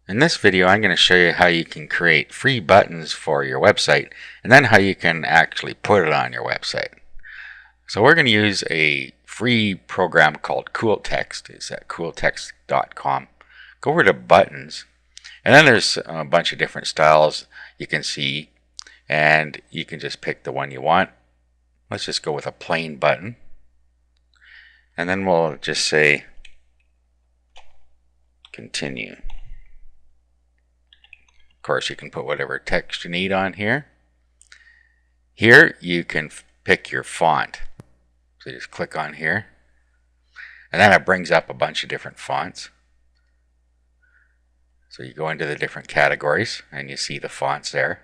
In this video, I'm going to show you how you can create free buttons for your website and then how you can actually put it on your website. So we're going to use a free program called CoolText. It's at cooltext.com. Go over to buttons, and then there's a bunch of different styles you can see, and you can just pick the one you want. Let's just go with a plain button, and then we'll just say continue. Of course, you can put whatever text you need on here. Here you can pick your font. So you just click on here, and then it brings up a bunch of different fonts. So you go into the different categories and you see the fonts there.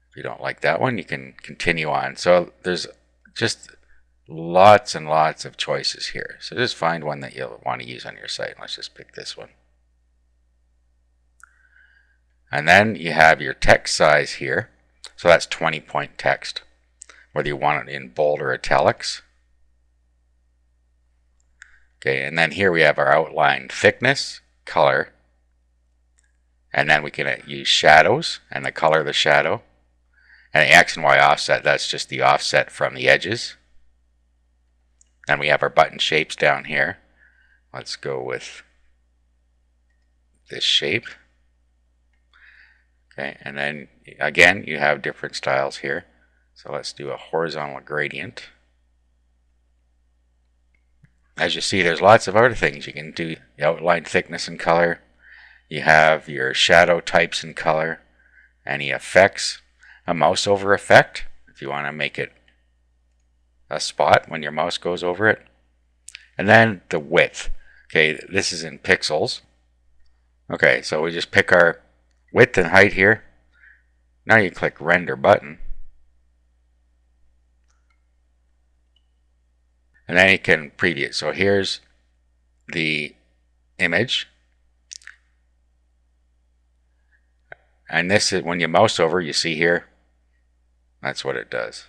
If you don't like that one, you can continue on. So there's just lots and lots of choices here. So just find one that you'll want to use on your site. Let's just pick this one. And then you have your text size here. So that's 20-point text, whether you want it in bold or italics. Okay, and then here we have our outline thickness, color, and then we can use shadows and the color of the shadow. And the X and Y offset, that's just the offset from the edges. Then we have our button shapes down here. Let's go with this shape. Okay, and then again you have different styles here. So let's do a horizontal gradient. As you see, there's lots of other things you can do. The outline thickness and color. You have your shadow types and color. Any effects. A mouse over effect, if you want to make it a spot when your mouse goes over it. And then the width. Okay, this is in pixels. Okay, so we just pick our width and height here. Now you click render button. And then you can preview it. So here's the image. And this is when you mouse over, you see here, that's what it does.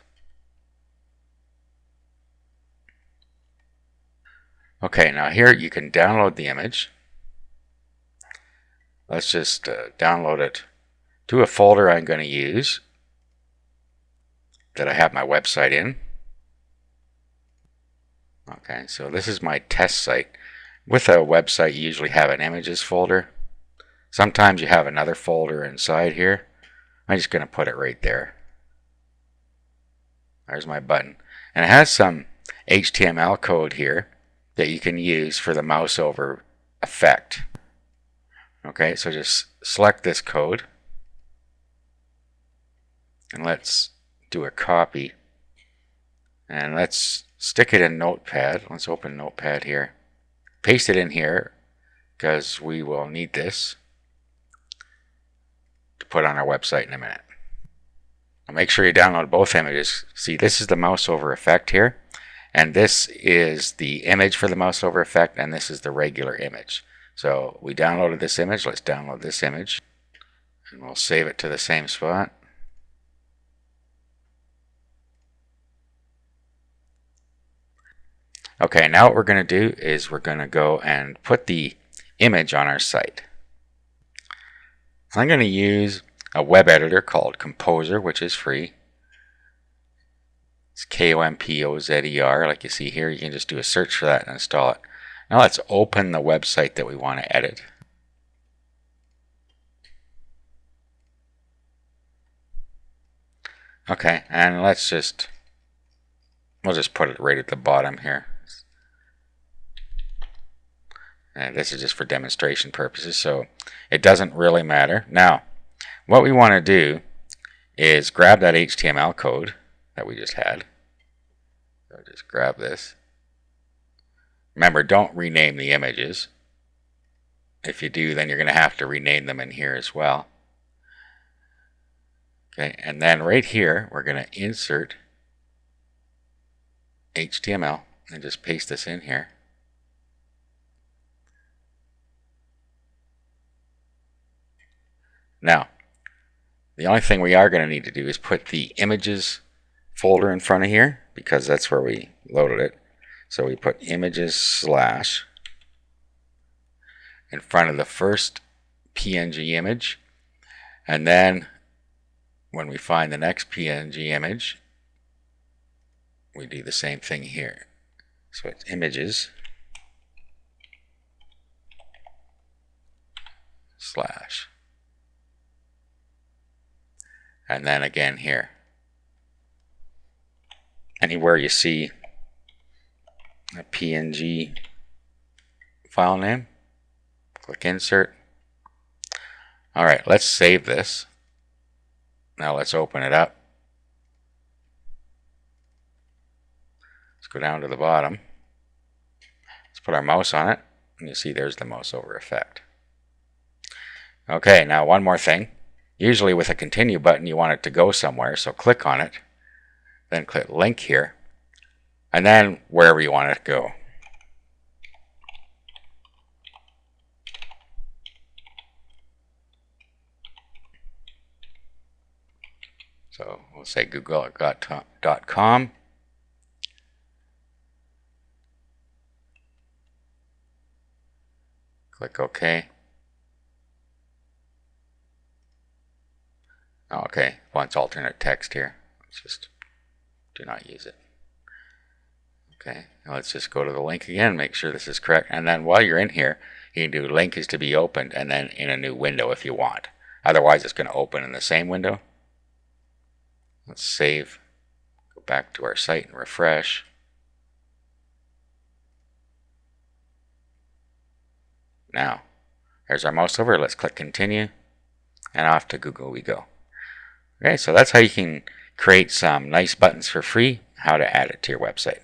Okay, now here you can download the image. Let's just download it to a folder I'm going to use that I have my website in. Okay, so this is my test site. With a website, you usually have an images folder. Sometimes you have another folder inside here. I'm just going to put it right there. There's my button. And it has some HTML code here that you can use for the mouse over effect. Okay, so just select this code. And let's do a copy. And let's stick it in Notepad. Let's open Notepad here. Paste it in here because we will need this to put on our website in a minute. Now make sure you download both images. See, this is the mouse over effect here, and this is the image for the mouse over effect, and this is the regular image. So we downloaded this image. Let's download this image, and we'll save it to the same spot. Okay, now what we're going to do is we're going to go and put the image on our site. I'm going to use a web editor called Composer, which is free. It's Kompozer, like you see here. You can just do a search for that and install it. Now let's open the website that we want to edit. Okay, and we'll just put it right at the bottom here. And this is just for demonstration purposes, so it doesn't really matter. Now, what we want to do is grab that HTML code that we just had. So just grab this. Remember, don't rename the images. If you do, then you're going to have to rename them in here as well. Okay, and then right here, we're going to insert HTML and just paste this in here. Now, the only thing we are going to need to do is put the images folder in front of here because that's where we loaded it. So we put images /. in front of the first PNG image, and then when we find the next PNG image, we do the same thing here. So it's images slash, and then again here. Anywhere you see a PNG file name, click insert. Alright, let's save this. Now let's open it up. Let's go down to the bottom. Let's put our mouse on it, and you see there's the mouse over effect. Okay, now one more thing. Usually with a continue button you want it to go somewhere, so click on it, then click link here, and then wherever you want it to go. So we'll say google.com. Click OK. Okay, wants alternate text here. Let's just do not use it. Okay, now let's just go to the link again, make sure this is correct, and then while you're in here, you can do link is to be opened and then in a new window if you want. Otherwise it's going to open in the same window. Let's save, go back to our site and refresh. Now, there's our mouse over. Let's click continue, and off to Google we go. Okay, so that's how you can create some nice buttons for free, how to add it to your website.